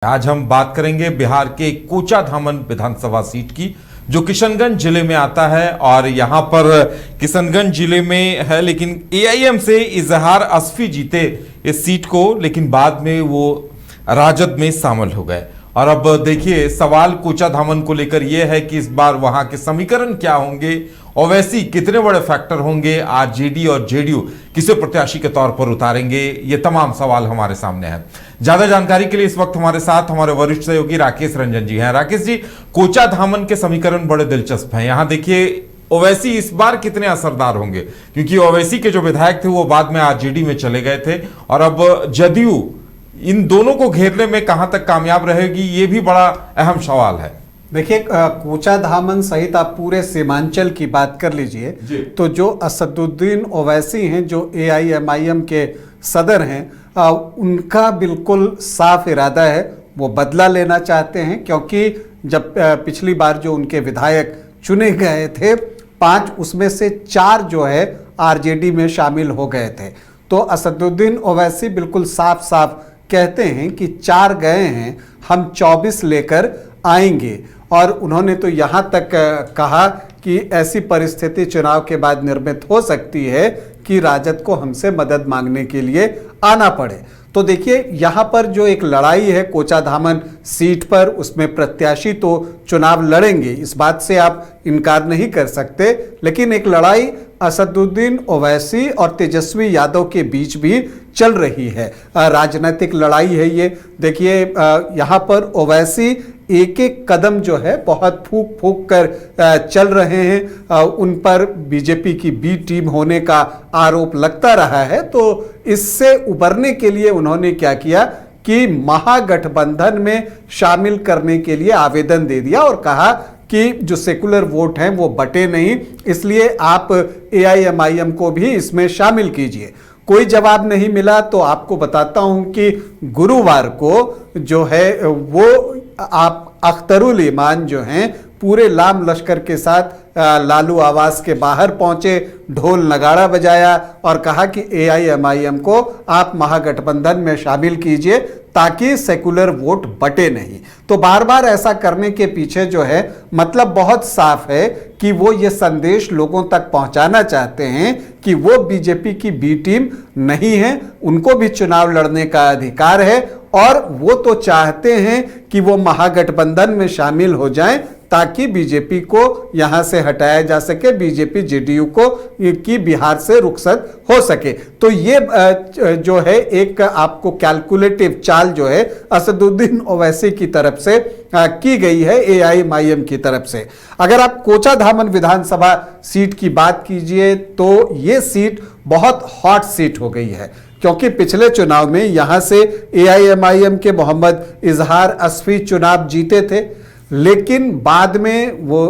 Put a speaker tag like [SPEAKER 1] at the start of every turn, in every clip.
[SPEAKER 1] आज हम बात करेंगे बिहार के कोचाधामन विधानसभा सीट की, जो किशनगंज जिले में आता है। और यहां पर किशनगंज जिले में है, लेकिन एआईएम से इजहार असफी जीते इस सीट को, लेकिन बाद में वो राजद में शामिल हो गए। और अब देखिए, सवाल कोचाधामन को लेकर यह है कि इस बार वहां के समीकरण क्या होंगे, ओवैसी कितने बड़े फैक्टर होंगे, आरजेडी और जेडीयू किसे प्रत्याशी के तौर पर उतारेंगे, ये तमाम सवाल हमारे सामने हैं। ज्यादा जानकारी के लिए इस वक्त हमारे साथ हमारे वरिष्ठ सहयोगी राकेश रंजन जी हैं। राकेश जी, कोचाधामन के समीकरण बड़े दिलचस्प हैं। यहां देखिए, ओवैसी इस बार कितने असरदार होंगे, क्योंकि ओवैसी के जो विधायक थे वो बाद में आरजेडी में चले गए थे, और अब जदयू इन दोनों को घेरने में कहां तक कामयाब रहेगी, ये भी बड़ा अहम सवाल है।
[SPEAKER 2] देखिए, कोचाधामन सहित आप पूरे सीमांचल की बात कर लीजिए तो जो असदुद्दीन ओवैसी हैं, जो एआईएमआईएम के सदर हैं, उनका बिल्कुल साफ इरादा है, वो बदला लेना चाहते हैं। क्योंकि जब पिछली बार जो उनके विधायक चुने गए थे 5, उसमें से 4 जो है आरजेडी में शामिल हो गए थे। तो असदुद्दीन ओवैसी बिल्कुल साफ साफ कहते हैं कि 4 गए हैं, हम 24 लेकर आएंगे। और उन्होंने तो यहाँ तक कहा कि ऐसी परिस्थिति चुनाव के बाद निर्मित हो सकती है कि राजद को हमसे मदद मांगने के लिए आना पड़े। तो देखिए, यहाँ पर जो एक लड़ाई है कोचाधामन सीट पर, उसमें प्रत्याशी तो चुनाव लड़ेंगे, इस बात से आप इनकार नहीं कर सकते। लेकिन एक लड़ाई असदुद्दीन ओवैसी और तेजस्वी यादव के बीच भी चल रही है, राजनीतिक लड़ाई है ये। देखिए, यहाँ पर ओवैसी एक एक कदम जो है बहुत फूंक फूंक कर चल रहे हैं। उन पर बीजेपी की बी टीम होने का आरोप लगता रहा है। तो इससे उबरने के लिए उन्होंने क्या किया कि महागठबंधन में शामिल करने के लिए आवेदन दे दिया और कहा कि जो सेकुलर वोट हैं वो बटे नहीं, इसलिए आप एआईएमआईएम को भी इसमें शामिल कीजिए। कोई जवाब नहीं मिला। तो आपको बताता हूं कि गुरुवार को जो है वो आप अख्तरुल ईमान जो हैं पूरे लाम लश्कर के साथ लालू आवास के बाहर पहुंचे, ढोल नगाड़ा बजाया और कहा कि एआईएमआईएम को आप महागठबंधन में शामिल कीजिए ताकि सेकुलर वोट बटे नहीं। तो बार बार ऐसा करने के पीछे जो है मतलब बहुत साफ है कि वो ये संदेश लोगों तक पहुंचाना चाहते हैं कि वो बीजेपी की बी टीम नहीं है, उनको भी चुनाव लड़ने का अधिकार है और वो तो चाहते हैं कि वो महागठबंधन में शामिल हो जाएं ताकि बीजेपी को यहां से हटाया जा सके, बीजेपी जेडीयू को की बिहार से रुखसत हो सके। तो ये जो है एक आपको कैलकुलेटिव चाल जो है असदुद्दीन ओवैसी की तरफ से की गई है, एआईएमआईएम की तरफ से। अगर आप कोचाधामन विधानसभा सीट की बात कीजिए तो ये सीट बहुत हॉट सीट हो गई है, क्योंकि पिछले चुनाव में यहां से एआईएमआईएम के मोहम्मद इजहार असफी चुनाव जीते थे, लेकिन बाद में वो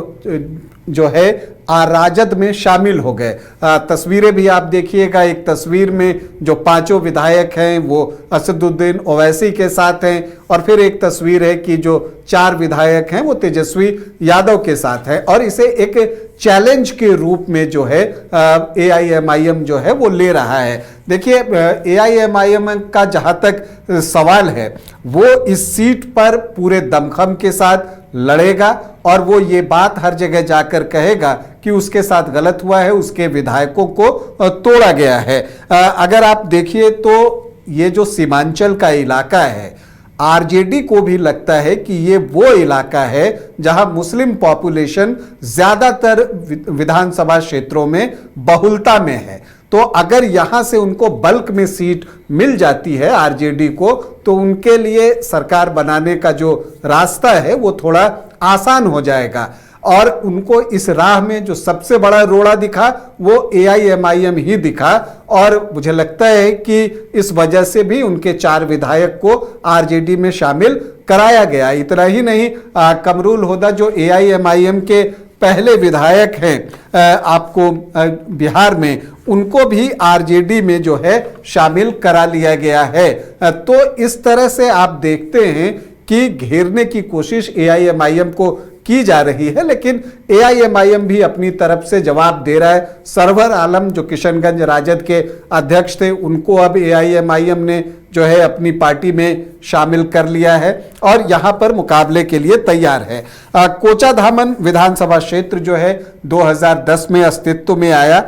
[SPEAKER 2] जो है राजद में शामिल हो गए। तस्वीरें भी आप देखिएगा, एक तस्वीर में जो 5 विधायक हैं वो असदुद्दीन ओवैसी के साथ हैं, और फिर एक तस्वीर है कि जो 4 विधायक हैं वो तेजस्वी यादव के साथ हैं। और इसे एक चैलेंज के रूप में जो है एआईएमआईएम जो है वो ले रहा है। देखिए, एआईएमआईएम का जहां तक सवाल है वो इस सीट पर पूरे दमखम के साथ लड़ेगा और वो ये बात हर जगह जाकर कहेगा कि उसके साथ गलत हुआ है, उसके विधायकों को तोड़ा गया है। अगर आप देखिए तो ये जो सीमांचल का इलाका है, आरजेडी को भी लगता है कि ये वो इलाका है जहां मुस्लिम पॉपुलेशन ज्यादातर विधानसभा क्षेत्रों में बहुलता में है। तो अगर यहां से उनको बल्क में सीट मिल जाती है आरजेडी को, तो उनके लिए सरकार बनाने का जो रास्ता है वो थोड़ा आसान हो जाएगा। और उनको इस राह में जो सबसे बड़ा रोड़ा दिखा वो एआईएमआईएम ही दिखा, और मुझे लगता है कि इस वजह से भी उनके 4 विधायक को आरजेडी में शामिल कराया गया। इतना ही नहीं, कमरुल होदा जो एआईएमआईएम के पहले विधायक हैं आपको बिहार में, उनको भी आरजेडी में जो है शामिल करा लिया गया है। तो इस तरह से आप देखते हैं कि घेरने की कोशिश एआईएमआईएम को की जा रही है, लेकिन एआईएमआईएम भी अपनी तरफ से जवाब दे रहा है। सरवर आलम जो किशनगंज राजद के अध्यक्ष थे, उनको अब एआईएमआईएम ने जो है अपनी पार्टी में शामिल कर लिया है और यहां पर मुकाबले के लिए तैयार है। कोचाधामन विधानसभा क्षेत्र जो है 2010 में अस्तित्व में आया।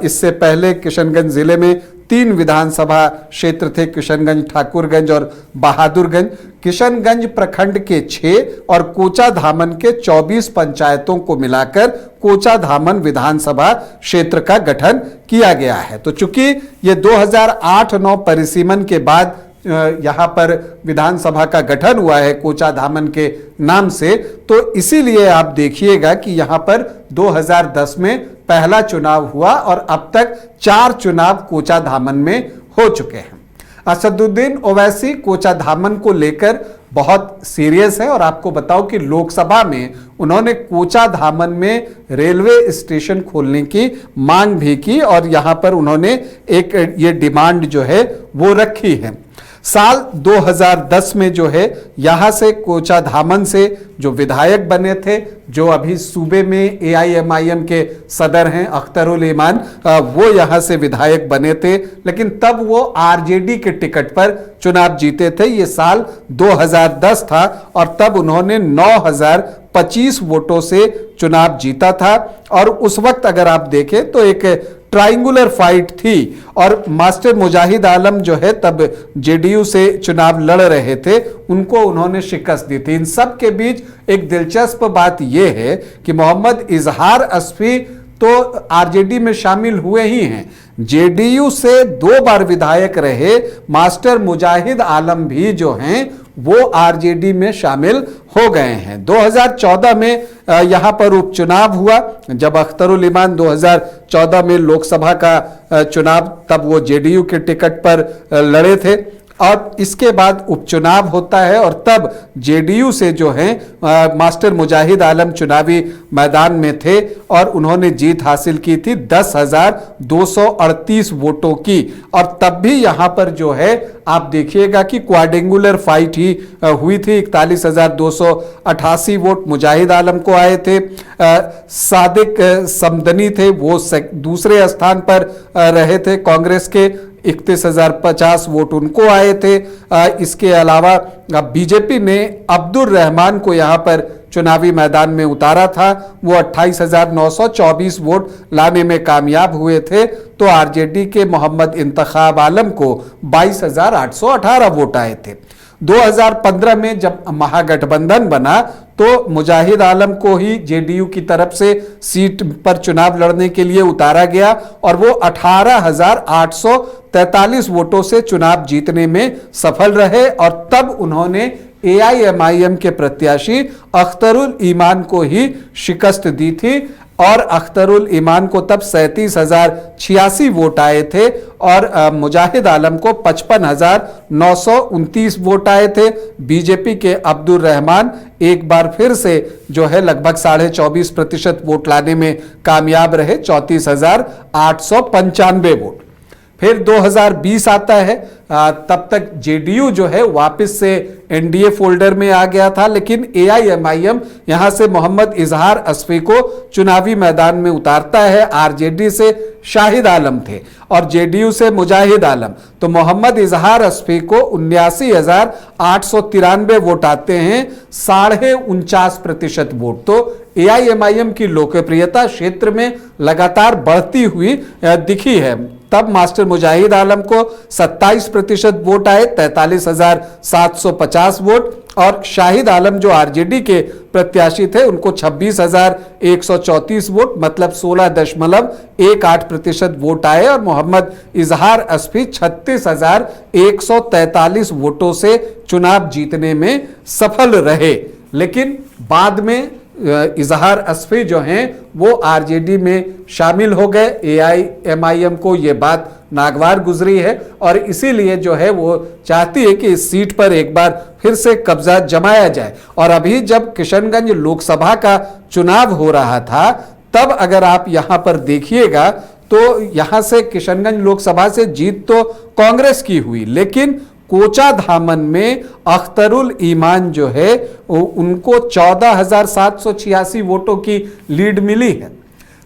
[SPEAKER 2] इससे पहले किशनगंज जिले में 3 विधानसभा क्षेत्र थे, किशनगंज, ठाकुरगंज और बहादुरगंज। किशनगंज प्रखंड के 6 और कोचाधामन के 24 पंचायतों को मिलाकर कोचाधामन विधानसभा क्षेत्र का गठन किया गया है। तो चूंकि ये 2008-9 परिसीमन के बाद यहाँ पर विधानसभा का गठन हुआ है कोचाधामन के नाम से, तो इसीलिए आप देखिएगा कि यहाँ पर 2010 में पहला चुनाव हुआ और अब तक 4 चुनाव कोचाधामन में हो चुके हैं। असदुद्दीन ओवैसी कोचाधामन को लेकर बहुत सीरियस है और आपको बताओ कि लोकसभा में उन्होंने कोचाधामन में रेलवे स्टेशन खोलने की मांग भी की और यहां पर उन्होंने एक ये डिमांड जो है वो रखी है। साल 2010 में जो है यहां से कोचाधामन से जो विधायक बने थे, जो अभी सूबे में AIMIM के सदर हैं अख्तरुल ईमान, वो यहां से विधायक बने थे, लेकिन तब वो RJD के टिकट पर चुनाव जीते थे। ये साल 2010 था और तब उन्होंने 9025 वोटों से चुनाव जीता था। और उस वक्त अगर आप देखें तो एक ट्रायंगुलर फाइट थी और मास्टर मुजाहिद आलम जो है तब JDU से चुनाव लड़ रहे थे, उनको उन्होंने शिकस्त दी थी। इन सब के बीच एक दिलचस्प बात यह है कि मोहम्मद इजहार अस्फी तो RJD में शामिल हुए ही हैं, JDU से 2 बार विधायक रहे मास्टर मुजाहिद आलम भी जो हैं वो RJD में शामिल हो गए हैं। 2014 में यहां पर उपचुनाव हुआ, जब अख्तरुल ईमान 2014 में लोकसभा का चुनाव, तब वो JDU के टिकट पर लड़े थे और इसके बाद उपचुनाव होता है और तब JDU से जो है मास्टर मुजाहिद आलम चुनावी मैदान में थे और उन्होंने जीत हासिल की थी 10,238 वोटों की। और तब भी यहां पर जो है आप देखिएगा कि क्वाड्रेंगुलर फाइट ही हुई थी। 41,288 वोट मुजाहिद आलम को आए थे। सादिक समदनी थे, वो दूसरे स्थान पर रहे थे कांग्रेस के, 31,050 वोट उनको आए थे। इसके अलावा बीजेपी ने अब्दुल रहमान को यहां पर चुनावी मैदान में उतारा था, वो 28,924 वोट लाने में कामयाब हुए थे। तो RJD के मोहम्मद इंतखाब आलम को 22,818 वोट आए थे। 2015 में जब महागठबंधन बना तो मुजाहिद आलम को ही JDU की तरफ से सीट पर चुनाव लड़ने के लिए उतारा गया और वो 18,843 वोटों से चुनाव जीतने में सफल रहे और तब उन्होंने AIMIM के प्रत्याशी अख्तरुल ईमान को ही शिकस्त दी थी और अख्तरुल ईमान को तब 37,086 वोट आए थे और मुजाहिद आलम को 55,929 वोट आए थे। बीजेपी के अब्दुल रहमान एक बार फिर से जो है लगभग 24.5% वोट लाने में कामयाब रहे, 34,895 वोट। फिर 2020 आता है, तब तक JDU जो है वापस से NDA फोल्डर में आ गया था, लेकिन AIMIM यहां से मोहम्मद इजहार अस्फी को चुनावी मैदान में उतारता है। RJD से शाहिद आलम थे और JDU से मुजाहिद आलम, तो मोहम्मद इजहार अस्फी को 79,893 वोट आते हैं, 49.5% वोट। तो AIMIM की लोकप्रियता क्षेत्र में लगातार बढ़ती हुई दिखी है। तब मास्टर मुजाहिद आलम को 27% वोट आए, 43,750 वोट, और शाहिद आलम जो RJD के प्रत्याशी थे उनको 26,134 वोट, मतलब 16.18% वोट आए और मोहम्मद इजहार अस्फी 36,143 वोटों से चुनाव जीतने में सफल रहे। लेकिन बाद में इजहार अस्फी जो हैं वो RJD में शामिल हो गए। AIMIM को ये बात नागवार गुजरी है और इसीलिए जो है वो चाहती है कि इस सीट पर एक बार फिर से कब्जा जमाया जाए। और अभी जब किशनगंज लोकसभा का चुनाव हो रहा था, तब अगर आप यहां पर देखिएगा तो यहां से किशनगंज लोकसभा से जीत तो कांग्रेस की हुई, लेकिन कोचाधामन में अख्तरुल ईमान जो है उनको 14,786 वोटों की लीड मिली है।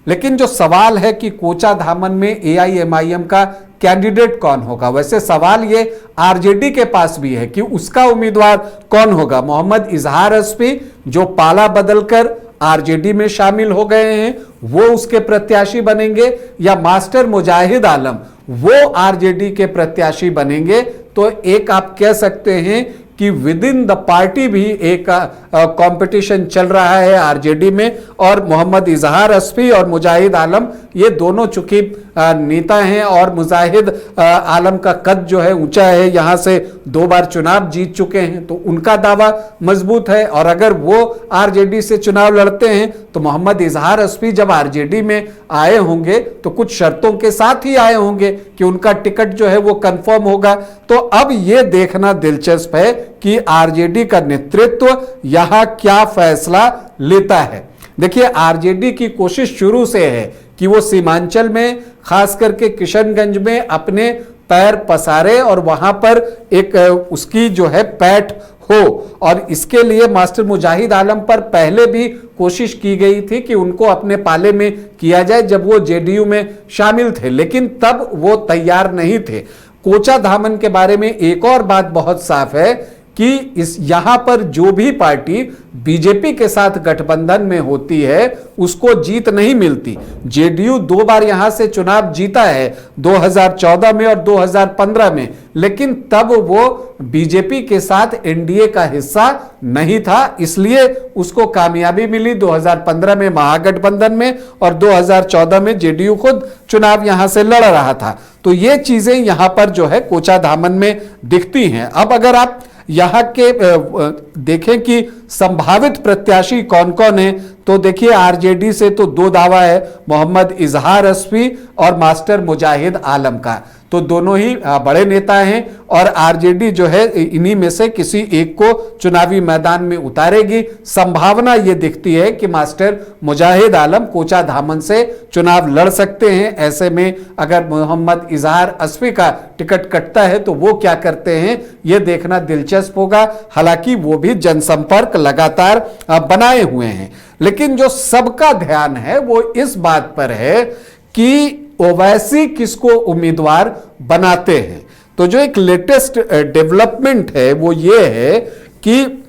[SPEAKER 2] लेकिन जो सवाल है कि कोचा धामन में एआईएमआईएम का कैंडिडेट कौन होगा, वैसे सवाल ये आरजेडी के पास भी है कि उसका उम्मीदवार कौन होगा। मोहम्मद इजहार अस्फी जो पाला बदलकर आरजेडी में शामिल हो गए हैं वो उसके प्रत्याशी बनेंगे, या मास्टर मुजाहिद आलम वो आरजेडी के प्रत्याशी बनेंगे। तो एक आप कह सकते हैं कि विद इन द पार्टी भी एक कंपटीशन चल रहा है आरजेडी में, और मोहम्मद इजहार अस्फी और मुजाहिद आलम ये दोनों चूंकि नेता हैं और मुजाहिद आलम का कद जो है ऊंचा है, यहां से 2 बार चुनाव जीत चुके हैं तो उनका दावा मजबूत है। और अगर वो आरजेडी से चुनाव लड़ते हैं तो मोहम्मद इजहार अस्फी जब आरजेडी में आए होंगे तो कुछ शर्तों के साथ ही आए होंगे कि उनका टिकट जो है वो कंफर्म होगा। तो अब ये देखना दिलचस्प है कि आरजेडी का नेतृत्व यहां क्या फैसला लेता है। देखिए, आरजेडी की कोशिश शुरू से है कि वो सीमांचल में खास करके किशनगंज में अपने पैर पसारे और वहां पर एक उसकी जो है पैठ हो, और इसके लिए मास्टर मुजाहिद आलम पर पहले भी कोशिश की गई थी कि उनको अपने पाले में किया जाए जब वो जेडीयू में शामिल थे, लेकिन तब वो तैयार नहीं थे। कोचा धामन के बारे में एक और बात बहुत साफ है कि इस यहां पर जो भी पार्टी बीजेपी के साथ गठबंधन में होती है उसको जीत नहीं मिलती। जेडीयू 2 बार यहां से चुनाव जीता है, 2014 में और 2015 में, लेकिन तब वो बीजेपी के साथ एनडीए का हिस्सा नहीं था, इसलिए उसको कामयाबी मिली 2015 में महागठबंधन में, और 2014 में जेडीयू खुद चुनाव यहां से लड़ रहा था। तो ये चीजें यहां पर जो है कोचा धामन में दिखती हैं। अब अगर आप यहां के देखें कि संभावित प्रत्याशी कौन कौन है, तो देखिए आरजेडी से तो 2 दावा है, मोहम्मद इजहार अस्फी और मास्टर मुजाहिद आलम का, तो दोनों ही बड़े नेता हैं और आरजेडी जो है इन्हीं में से किसी एक को चुनावी मैदान में उतारेगी। संभावना ये दिखती है कि मास्टर मुजाहिद आलम कोचा धामन से चुनाव लड़ सकते हैं। ऐसे में अगर मोहम्मद इजहार अस्फी का टिकट कटता है तो वो क्या करते हैं ये देखना दिलचस्प होगा। हालांकि वो भी जनसंपर्क लगातार बनाए हुए हैं, लेकिन जो सबका ध्यान है वो इस बात पर है कि ओवैसी किसको उम्मीदवार बनाते हैं। तो जो एक लेटेस्ट डेवलपमेंट है वो ये है कि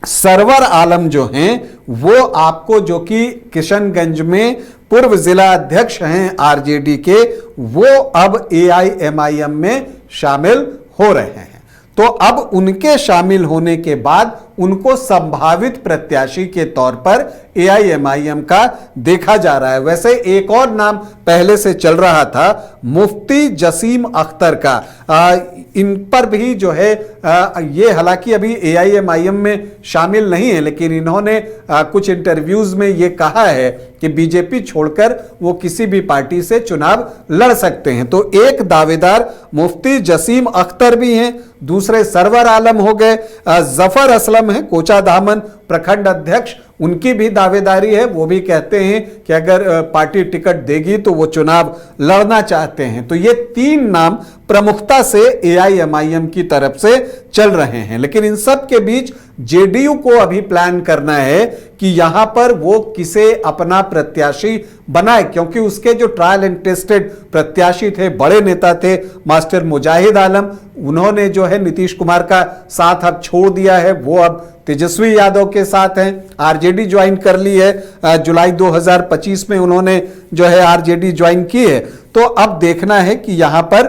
[SPEAKER 2] सरवर आलम जो हैं वो आपको, जो कि किशनगंज में पूर्व जिला अध्यक्ष हैं आरजेडी के, वो अब एआईएमआईएम में शामिल हो रहे हैं। तो अब उनके शामिल होने के बाद उनको संभावित प्रत्याशी के तौर पर एआईएमआईएम का देखा जा रहा है। वैसे एक और नाम पहले से चल रहा था, मुफ्ती जसीम अख्तर का, इन पर भी जो है ये हालांकि अभी एआईएमआईएम में शामिल नहीं है, लेकिन इन्होंने कुछ इंटरव्यूज में ये कहा है कि बीजेपी छोड़कर वो किसी भी पार्टी से चुनाव लड़ सकते हैं। तो एक दावेदार मुफ्ती जसीम अख्तर भी हैं, दूसरे सरवर आलम हो गए, जफर असलम है कोचा धामन प्रखंड अध्यक्ष, उनकी भी दावेदारी है। वो भी कहते हैं कि अगर पार्टी टिकट देगी तो वो चुनाव लड़ना चाहते हैं। तो ये 3 नाम प्रमुखता से एआईएमआईएम की तरफ से चल रहे हैं, लेकिन इन सब के बीच जेडीयू को अभी प्लान करना है कि यहां पर वो किसे अपना प्रत्याशी बनाए, क्योंकि उसके जो ट्रायल एंड टेस्टेड प्रत्याशी थे, बड़े नेता थे मास्टर मुजाहिद आलम, उन्होंने जो है नीतीश कुमार का साथ अब छोड़ दिया है, वो अब तेजस्वी यादव के साथ हैं, आरजेडी ज्वाइन कर ली है, जुलाई 2025 में उन्होंने जो है आरजेडी ज्वाइन की है। तो अब देखना है कि यहां पर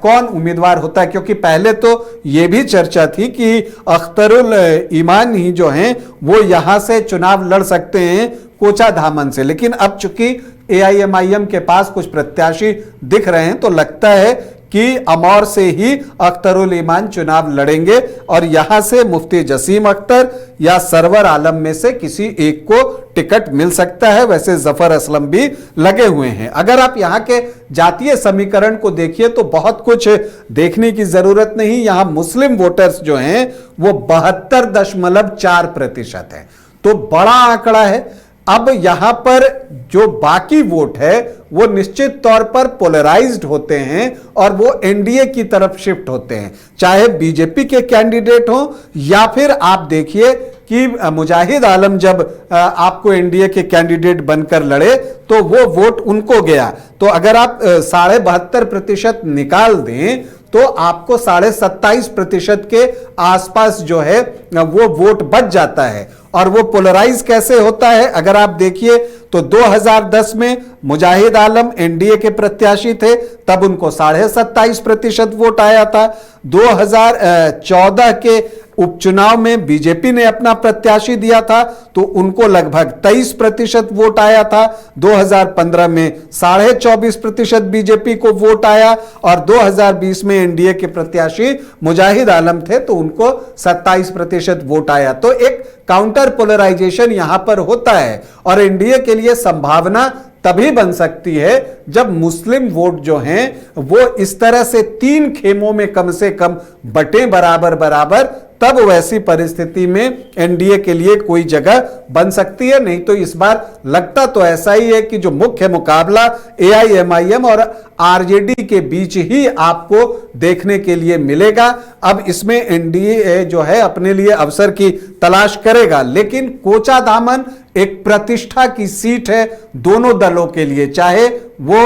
[SPEAKER 2] कौन उम्मीदवार होता है, क्योंकि पहले तो यह भी चर्चा थी कि अख्तरुल ईमान ही जो हैं वो यहां से चुनाव लड़ सकते हैं कोचा धामन से, लेकिन अब चूंकि एआईएमआईएम के पास कुछ प्रत्याशी दिख रहे हैं तो लगता है कि अमौर से ही अख्तरुल ईमान चुनाव लड़ेंगे और यहां से मुफ्ती जसीम अख्तर या सरवर आलम में से किसी एक को टिकट मिल सकता है। वैसे जफर असलम भी लगे हुए हैं। अगर आप यहां के जातीय समीकरण को देखिए तो बहुत कुछ देखने की जरूरत नहीं। यहां मुस्लिम वोटर्स जो हैं वो 72.4% है, तो बड़ा आंकड़ा है। अब यहां पर जो बाकी वोट है वो निश्चित तौर पर पोलराइज्ड होते हैं और वो एनडीए की तरफ शिफ्ट होते हैं, चाहे बीजेपी के कैंडिडेट हो या फिर आप देखिए कि मुजाहिद आलम जब आपको एनडीए के कैंडिडेट बनकर लड़े तो वो वोट उनको गया। तो अगर आप 72.5% निकाल दें तो आपको 27.5% के आसपास जो है वो वोट बच जाता है। और वो पोलराइज कैसे होता है, अगर आप देखिए तो 2010 में मुजाहिद आलम एनडीए के प्रत्याशी थे, तब उनको 27.5% वोट आया था। 2014 के उपचुनाव में बीजेपी ने अपना प्रत्याशी दिया था तो उनको लगभग 23% वोट आया था। 2015 में 24.5% बीजेपी को वोट आया और 2020 में एनडीए के प्रत्याशी मुजाहिद आलम थे तो उनको 27% वोट आया। तो एक काउंटर पोलराइजेशन यहां पर होता है और एनडीए के लिए संभावना तभी बन सकती है जब मुस्लिम वोट जो हैं वो इस तरह से 3 खेमों में कम से कम बटे बराबर बराबर, तब वैसी परिस्थिति में एनडीए के लिए कोई जगह बन सकती है। नहीं तो इस बार लगता तो ऐसा ही है कि जो मुख्य मुकाबला एआईएमआईएम और आरजेडी के बीच ही आपको देखने के लिए मिलेगा। अब इसमें एनडीए जो है अपने लिए अवसर की तलाश करेगा, लेकिन कोचाधामन एक प्रतिष्ठा की सीट है दोनों दलों के लिए, चाहे वो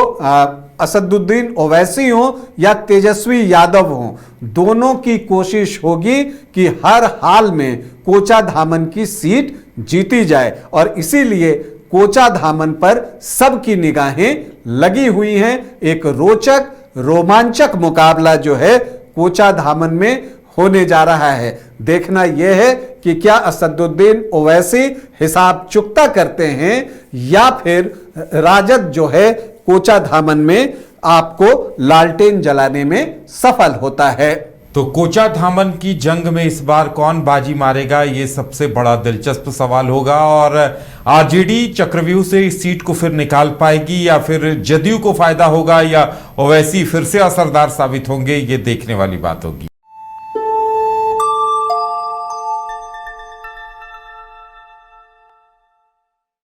[SPEAKER 2] असदुद्दीन ओवैसी हो या तेजस्वी यादव हो। दोनों की कोशिश होगी कि हर हाल में कोचाधामन की सीट जीती जाए और इसीलिए कोचाधामन पर सबकी निगाहें लगी हुई हैं। एक रोचक रोमांचक मुकाबला जो है कोचाधामन में होने जा रहा है। देखना यह है कि क्या असदुद्दीन ओवैसी हिसाब चुकता करते हैं या फिर राजद जो है कोचाधामन में आपको लालटेन जलाने में सफल होता है।
[SPEAKER 1] तो कोचाधामन की जंग में इस बार कौन बाजी मारेगा, ये सबसे बड़ा दिलचस्प सवाल होगा। और आरजेडी चक्रव्यूह से इस सीट को फिर निकाल पाएगी या फिर जदयू को फायदा होगा या ओवैसी फिर से असरदार साबित होंगे, ये देखने वाली बात होगी।